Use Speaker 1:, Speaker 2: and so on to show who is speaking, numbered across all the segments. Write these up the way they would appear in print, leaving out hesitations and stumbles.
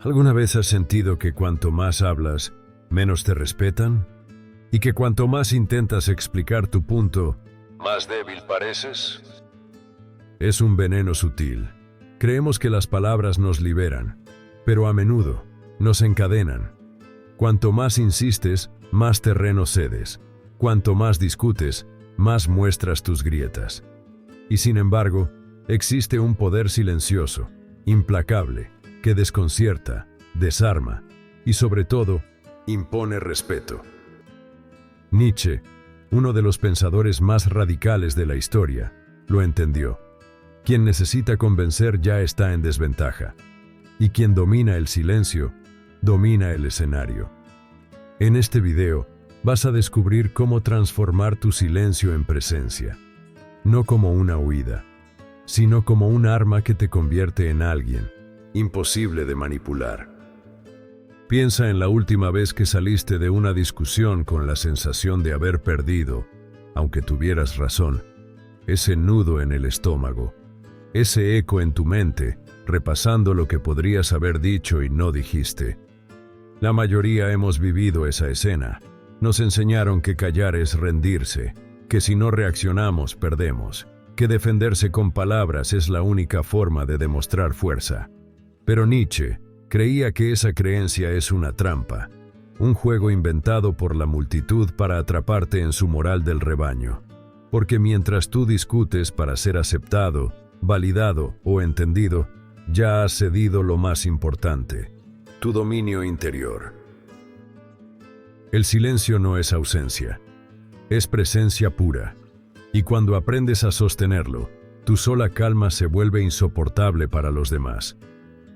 Speaker 1: ¿Alguna vez has sentido que cuanto más hablas, menos te respetan? ¿Y que cuanto más intentas explicar tu punto, más débil pareces? Es un veneno sutil. Creemos que las palabras nos liberan, pero a menudo nos encadenan. Cuanto más insistes, más terreno cedes. Cuanto más discutes, más muestras tus grietas. Y sin embargo, existe un poder silencioso, implacable, que desconcierta, desarma y sobre todo, impone respeto. Nietzsche, uno de los pensadores más radicales de la historia, lo entendió. Quien necesita convencer ya está en desventaja, y quien domina el silencio, domina el escenario. En este video, vas a descubrir cómo transformar tu silencio en presencia, no como una huida, sino como un arma que te convierte en alguien imposible de manipular. Piensa en la última vez que saliste de una discusión con la sensación de haber perdido, aunque tuvieras razón, ese nudo en el estómago, ese eco en tu mente, repasando lo que podrías haber dicho y no dijiste. La mayoría hemos vivido esa escena. Nos enseñaron que callar es rendirse, que si no reaccionamos perdemos, que defenderse con palabras es la única forma de demostrar fuerza. Pero Nietzsche creía que esa creencia es una trampa, un juego inventado por la multitud para atraparte en su moral del rebaño. Porque mientras tú discutes para ser aceptado, validado o entendido, ya has cedido lo más importante, tu dominio interior. El silencio no es ausencia, es presencia pura. Y cuando aprendes a sostenerlo, tu sola calma se vuelve insoportable para los demás.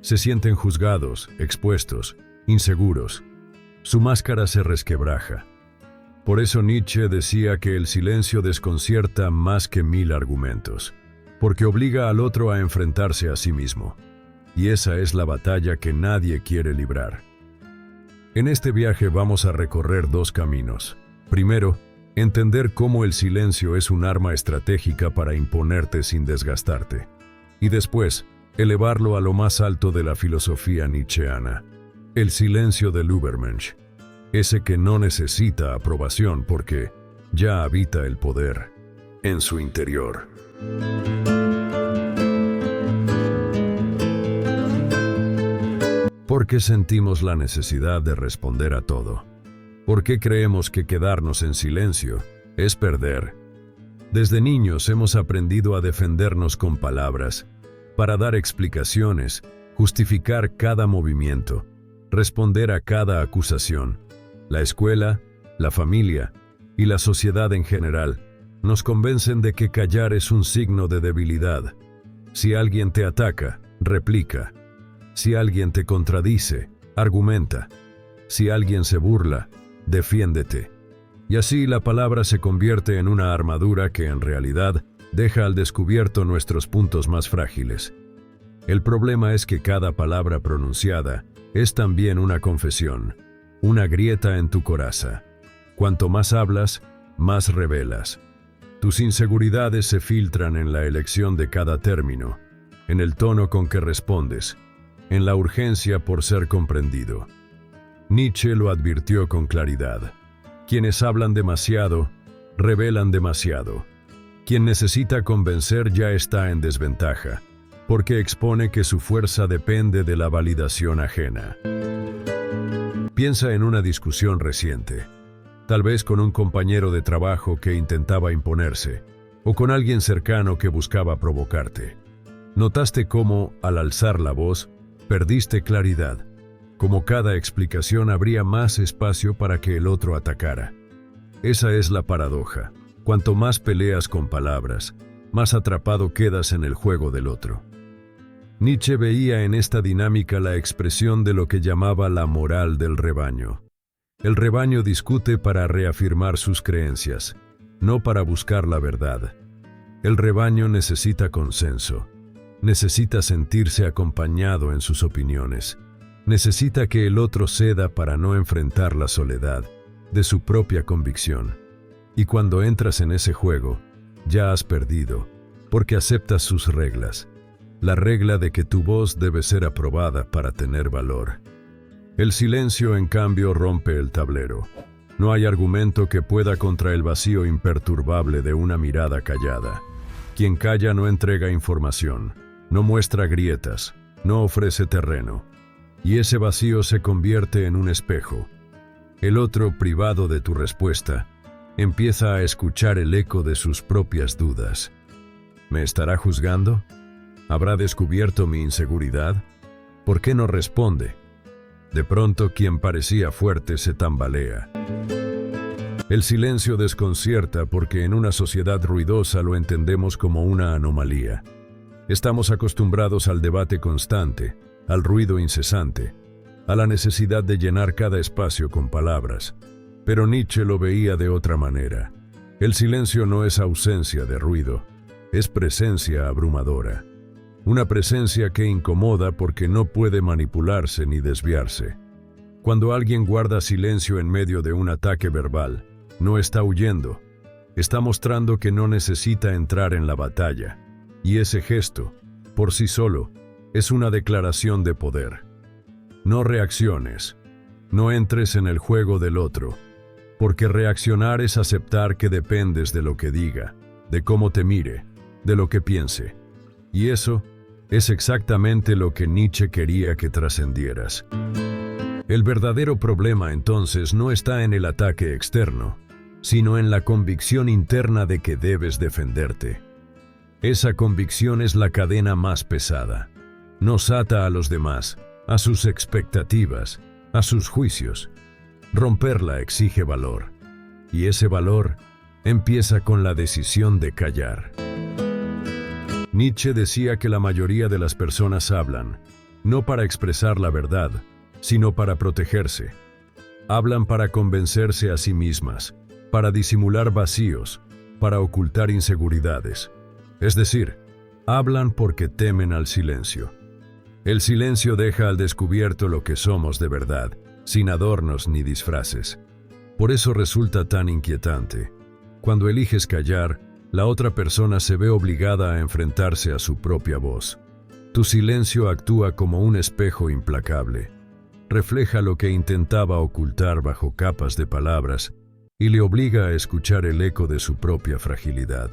Speaker 1: Se sienten juzgados, expuestos, inseguros. Su máscara se resquebraja. Por eso Nietzsche decía que el silencio desconcierta más que 1000 argumentos, porque obliga al otro a enfrentarse a sí mismo. Y esa es la batalla que nadie quiere librar. En este viaje vamos a recorrer 2 caminos. Primero, entender cómo el silencio es un arma estratégica para imponerte sin desgastarte. Y después, elevarlo a lo más alto de la filosofía nietzscheana, el silencio del Übermensch, ese que no necesita aprobación porque ya habita el poder en su interior. ¿Por qué sentimos la necesidad de responder a todo? ¿Por qué creemos que quedarnos en silencio es perder? Desde niños hemos aprendido a defendernos con palabras, para dar explicaciones, justificar cada movimiento, responder a cada acusación. La escuela, la familia y la sociedad en general nos convencen de que callar es un signo de debilidad. Si alguien te ataca, replica. Si alguien te contradice, argumenta. Si alguien se burla, defiéndete. Y así la palabra se convierte en una armadura que en realidad deja al descubierto nuestros puntos más frágiles. El problema es que cada palabra pronunciada es también una confesión, una grieta en tu coraza. Cuanto más hablas, más revelas. Tus inseguridades se filtran en la elección de cada término, en el tono con que respondes, en la urgencia por ser comprendido. Nietzsche lo advirtió con claridad. Quienes hablan demasiado, revelan demasiado. Quien necesita convencer ya está en desventaja, porque expone que su fuerza depende de la validación ajena. Piensa en una discusión reciente, tal vez con un compañero de trabajo que intentaba imponerse, o con alguien cercano que buscaba provocarte. Notaste cómo, al alzar la voz, perdiste claridad, como cada explicación abría más espacio para que el otro atacara. Esa es la paradoja. Cuanto más peleas con palabras, más atrapado quedas en el juego del otro. Nietzsche veía en esta dinámica la expresión de lo que llamaba la moral del rebaño. El rebaño discute para reafirmar sus creencias, no para buscar la verdad. El rebaño necesita consenso, necesita sentirse acompañado en sus opiniones, necesita que el otro ceda para no enfrentar la soledad de su propia convicción. Y cuando entras en ese juego, ya has perdido, porque aceptas sus reglas. la regla de que tu voz debe ser aprobada para tener valor. El silencio, en cambio, rompe el tablero. No hay argumento que pueda contra el vacío imperturbable de una mirada callada. Quien calla no entrega información, no muestra grietas, no ofrece terreno. Y ese vacío se convierte en un espejo. El otro, privado de tu respuesta, empieza a escuchar el eco de sus propias dudas. ¿Me estará juzgando? ¿Habrá descubierto mi inseguridad? ¿Por qué no responde? De pronto, quien parecía fuerte se tambalea. El silencio desconcierta porque en una sociedad ruidosa lo entendemos como una anomalía. Estamos acostumbrados al debate constante, al ruido incesante, a la necesidad de llenar cada espacio con palabras. Pero Nietzsche lo veía de otra manera. El silencio no es ausencia de ruido, es presencia abrumadora. Una presencia que incomoda porque no puede manipularse ni desviarse. Cuando alguien guarda silencio en medio de un ataque verbal, no está huyendo, está mostrando que no necesita entrar en la batalla. Y ese gesto, por sí solo, es una declaración de poder. No reacciones, no entres en el juego del otro, porque reaccionar es aceptar que dependes de lo que diga, de cómo te mire, de lo que piense. Y eso es exactamente lo que Nietzsche quería que trascendieras. El verdadero problema entonces no está en el ataque externo, sino en la convicción interna de que debes defenderte. Esa convicción es la cadena más pesada. Nos ata a los demás, a sus expectativas, a sus juicios. Romperla exige valor, y ese valor empieza con la decisión de callar. Nietzsche decía que la mayoría de las personas hablan, no para expresar la verdad, sino para protegerse. Hablan para convencerse a sí mismas, para disimular vacíos, para ocultar inseguridades. Es decir, hablan porque temen al silencio. El silencio deja al descubierto lo que somos de verdad, sin adornos ni disfraces. Por eso resulta tan inquietante. Cuando eliges callar, la otra persona se ve obligada a enfrentarse a su propia voz. Tu silencio actúa como un espejo implacable. Refleja lo que intentaba ocultar bajo capas de palabras y le obliga a escuchar el eco de su propia fragilidad.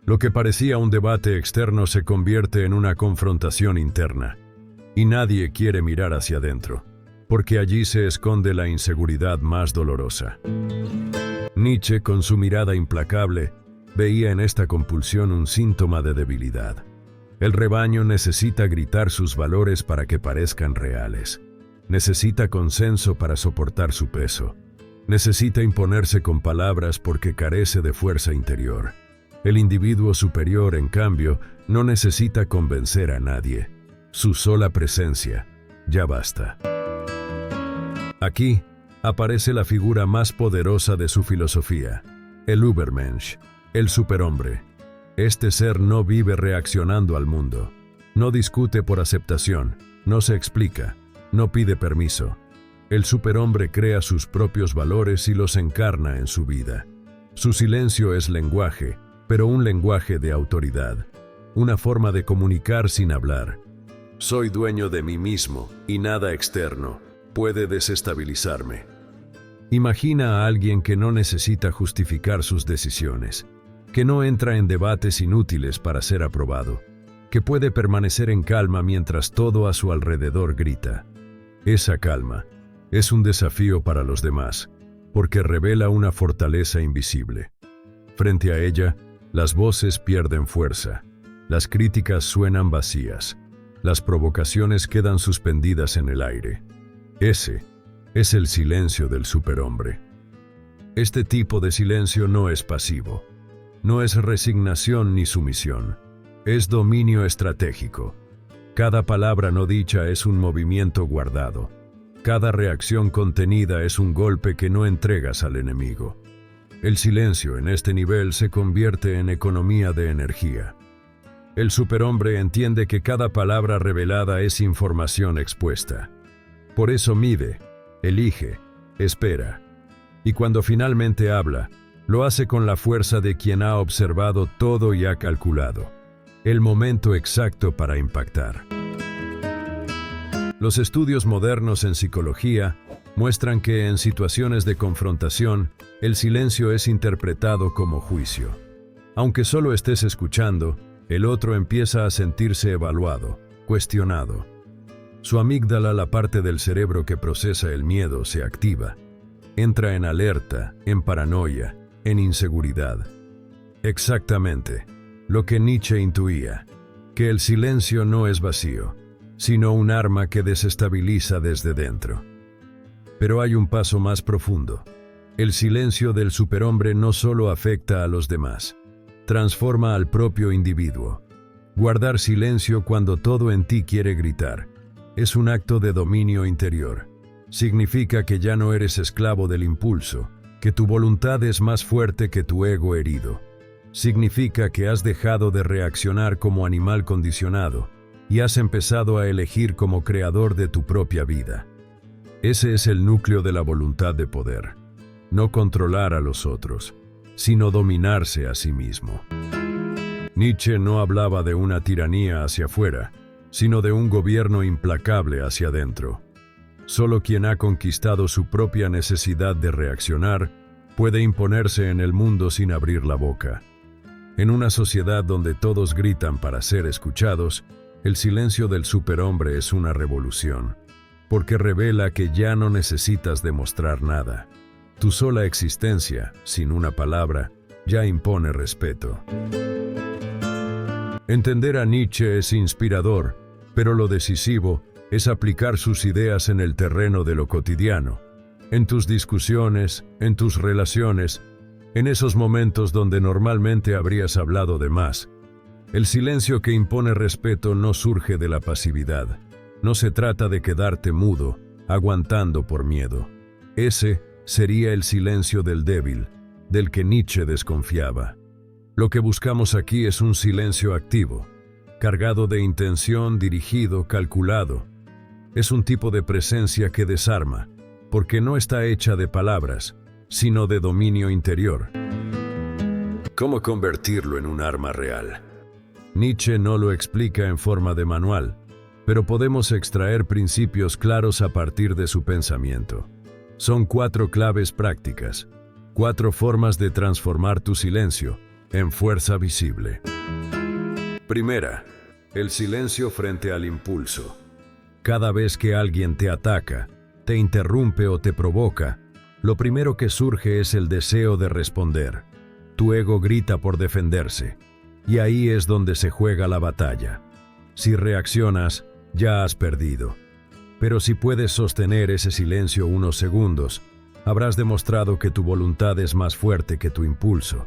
Speaker 1: Lo que parecía un debate externo se convierte en una confrontación interna. Y nadie quiere mirar hacia adentro, porque allí se esconde la inseguridad más dolorosa. Nietzsche, con su mirada implacable, veía en esta compulsión un síntoma de debilidad. El rebaño necesita gritar sus valores para que parezcan reales. Necesita consenso para soportar su peso. Necesita imponerse con palabras porque carece de fuerza interior. El individuo superior, en cambio, no necesita convencer a nadie. Su sola presencia ya basta. Aquí aparece la figura más poderosa de su filosofía, el Übermensch, el superhombre. Este ser no vive reaccionando al mundo, no discute por aceptación, no se explica, no pide permiso. El superhombre crea sus propios valores y los encarna en su vida. Su silencio es lenguaje, pero un lenguaje de autoridad, una forma de comunicar sin hablar. Soy dueño de mí mismo y nada externo puede desestabilizarme. Imagina a alguien que no necesita justificar sus decisiones, que no entra en debates inútiles para ser aprobado, que puede permanecer en calma mientras todo a su alrededor grita. Esa calma es un desafío para los demás, porque revela una fortaleza invisible. Frente a ella, las voces pierden fuerza, las críticas suenan vacías, las provocaciones quedan suspendidas en el aire. Ese es el silencio del superhombre. Este tipo de silencio no es pasivo, no es resignación ni sumisión, es dominio estratégico. Cada palabra no dicha es un movimiento guardado. Cada reacción contenida es un golpe que no entregas al enemigo. El silencio en este nivel se convierte en economía de energía. El superhombre entiende que cada palabra revelada es información expuesta. Por eso mide, elige, espera. Y cuando finalmente habla, lo hace con la fuerza de quien ha observado todo y ha calculado. el momento exacto para impactar. Los estudios modernos en psicología muestran que en situaciones de confrontación, el silencio es interpretado como juicio. Aunque solo estés escuchando, el otro empieza a sentirse evaluado, cuestionado. Su amígdala, la parte del cerebro que procesa el miedo, se activa. Entra en alerta, en paranoia, en inseguridad. Exactamente lo que Nietzsche intuía, que el silencio no es vacío, sino un arma que desestabiliza desde dentro. Pero hay un paso más profundo. El silencio del superhombre no solo afecta a los demás, transforma al propio individuo. Guardar silencio cuando todo en ti quiere gritar es un acto de dominio interior. Significa que ya no eres esclavo del impulso, que tu voluntad es más fuerte que tu ego herido. Significa que has dejado de reaccionar como animal condicionado y has empezado a elegir como creador de tu propia vida. Ese es el núcleo de la voluntad de poder. No controlar a los otros, sino dominarse a sí mismo. Nietzsche no hablaba de una tiranía hacia afuera, sino de un gobierno implacable hacia adentro. Solo quien ha conquistado su propia necesidad de reaccionar puede imponerse en el mundo sin abrir la boca. En una sociedad donde todos gritan para ser escuchados, el silencio del superhombre es una revolución, porque revela que ya no necesitas demostrar nada. Tu sola existencia, sin una palabra, ya impone respeto. Entender a Nietzsche es inspirador, pero lo decisivo es aplicar sus ideas en el terreno de lo cotidiano, en tus discusiones, en tus relaciones, en esos momentos donde normalmente habrías hablado de más. El silencio que impone respeto no surge de la pasividad. No se trata de quedarte mudo, aguantando por miedo. Ese sería el silencio del débil, del que Nietzsche desconfiaba. Lo que buscamos aquí es un silencio activo, cargado de intención, dirigido, calculado. Es un tipo de presencia que desarma, porque no está hecha de palabras, sino de dominio interior. ¿Cómo convertirlo en un arma real? Nietzsche no lo explica en forma de manual, pero podemos extraer principios claros a partir de su pensamiento. Son 4 claves prácticas, 4 formas de transformar tu silencio en fuerza visible. Primera, el silencio frente al impulso. Cada vez que alguien te ataca, te interrumpe o te provoca, lo primero que surge es el deseo de responder. Tu ego grita por defenderse, y ahí es donde se juega la batalla. Si reaccionas, ya has perdido. Pero si puedes sostener ese silencio unos segundos, habrás demostrado que tu voluntad es más fuerte que tu impulso.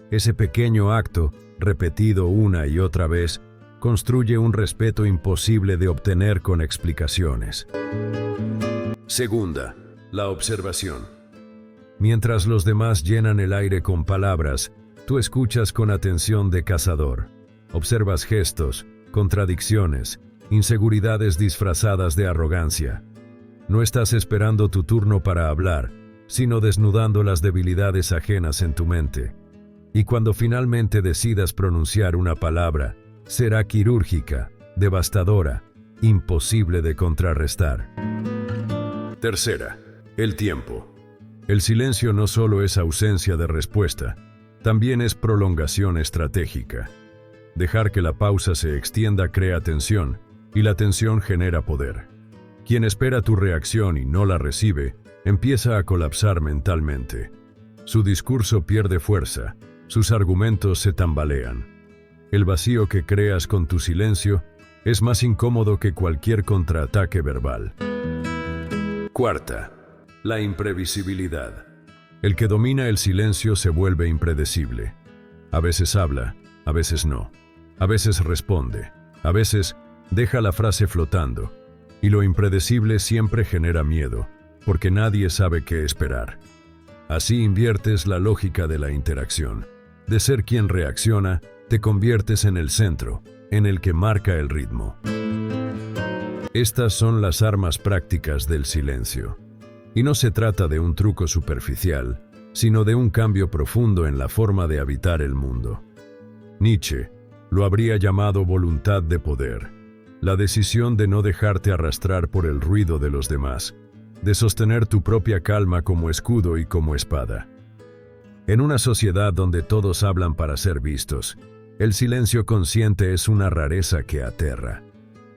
Speaker 1: Ese pequeño acto, repetido una y otra vez, construye un respeto imposible de obtener con explicaciones. Segunda, la observación. Mientras los demás llenan el aire con palabras, tú escuchas con atención de cazador. Observas gestos, contradicciones, inseguridades disfrazadas de arrogancia. No estás esperando tu turno para hablar, sino desnudando las debilidades ajenas en tu mente. Y cuando finalmente decidas pronunciar una palabra, será quirúrgica, devastadora, imposible de contrarrestar. Tercera, el tiempo. El silencio no solo es ausencia de respuesta, también es prolongación estratégica. Dejar que la pausa se extienda crea tensión, y la tensión genera poder. Quien espera tu reacción y no la recibe, empieza a colapsar mentalmente. Su discurso pierde fuerza, sus argumentos se tambalean. El vacío que creas con tu silencio es más incómodo que cualquier contraataque verbal. Cuarta, la imprevisibilidad. El que domina el silencio se vuelve impredecible. A veces habla, a veces no. A veces responde, a veces deja la frase flotando. Y lo impredecible siempre genera miedo, porque nadie sabe qué esperar. Así inviertes la lógica de la interacción. De ser quien reacciona, te conviertes en el centro, en el que marca el ritmo. Estas son las armas prácticas del silencio. Y no se trata de un truco superficial, sino de un cambio profundo en la forma de habitar el mundo. Nietzsche Lo habría llamado voluntad de poder, la decisión de no dejarte arrastrar por el ruido de los demás, de sostener tu propia calma como escudo y como espada. En una sociedad donde todos hablan para ser vistos, el silencio consciente es una rareza que aterra,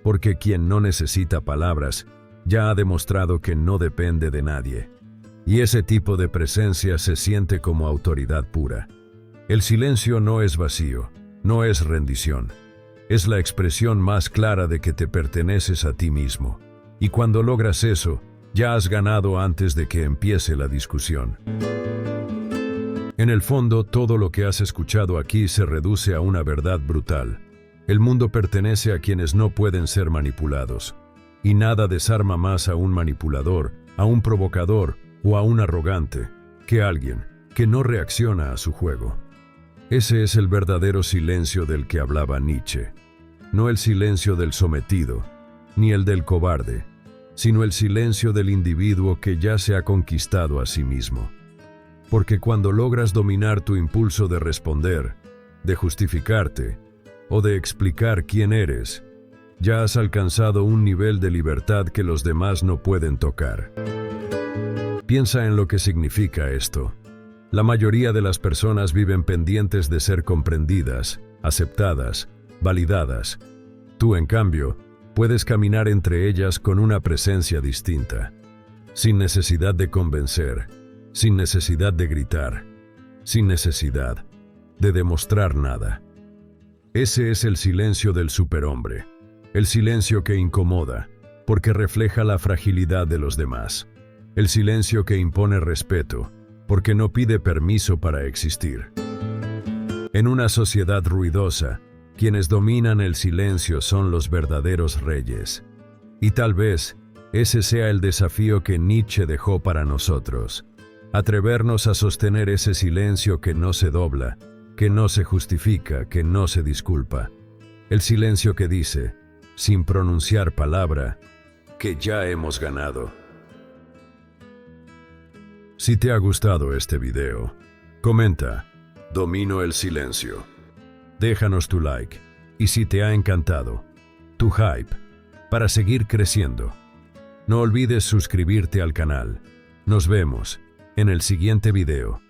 Speaker 1: porque quien no necesita palabras ya ha demostrado que no depende de nadie, y ese tipo de presencia se siente como autoridad pura. El silencio no es vacío, no es rendición, es la expresión más clara de que te perteneces a ti mismo, y cuando logras eso, ya has ganado antes de que empiece la discusión. En el fondo, todo lo que has escuchado aquí se reduce a una verdad brutal. El mundo pertenece a quienes no pueden ser manipulados, y nada desarma más a un manipulador, a un provocador o a un arrogante, que alguien que no reacciona a su juego. Ese es el verdadero silencio del que hablaba Nietzsche. No el silencio del sometido, ni el del cobarde, sino el silencio del individuo que ya se ha conquistado a sí mismo. Porque cuando logras dominar tu impulso de responder, de justificarte o de explicar quién eres, ya has alcanzado un nivel de libertad que los demás no pueden tocar. Piensa en lo que significa esto. La mayoría de las personas viven pendientes de ser comprendidas, aceptadas, validadas. Tú, en cambio, puedes caminar entre ellas con una presencia distinta, sin necesidad de convencer, sin necesidad de gritar, sin necesidad de demostrar nada. Ese es el silencio del superhombre, el silencio que incomoda, porque refleja la fragilidad de los demás, el silencio que impone respeto, porque no pide permiso para existir. En una sociedad ruidosa, quienes dominan el silencio son los verdaderos reyes. Y tal vez ese sea el desafío que Nietzsche dejó para nosotros: atrevernos a sostener ese silencio que no se dobla, que no se justifica, que no se disculpa. El silencio que dice, sin pronunciar palabra, que ya hemos ganado. Si te ha gustado este video, comenta, domino el silencio. Déjanos tu like, y si te ha encantado, tu hype, para seguir creciendo. No olvides suscribirte al canal. Nos vemos en el siguiente video.